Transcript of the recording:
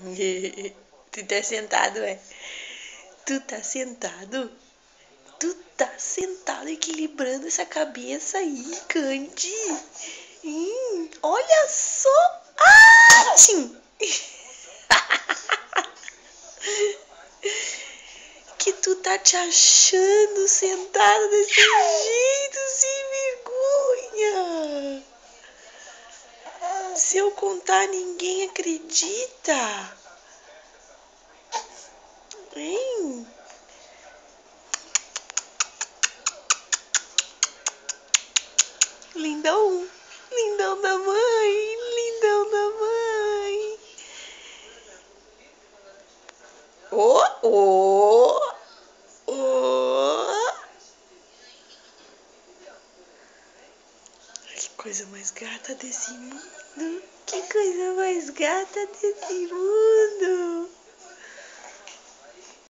Tu tá sentado, é? Tu tá sentado? Tu tá sentado equilibrando essa cabeça aí, Candy. Olha só. Ah, sim. Que tu tá te achando sentado desse jeito, sem vergonha. Se eu contar, ninguém acredita. Hein? Lindão, lindão da mãe, lindão da mãe. Oh, oh, oh. Que coisa mais gata desse mundo. Que coisa mais gata desse mundo.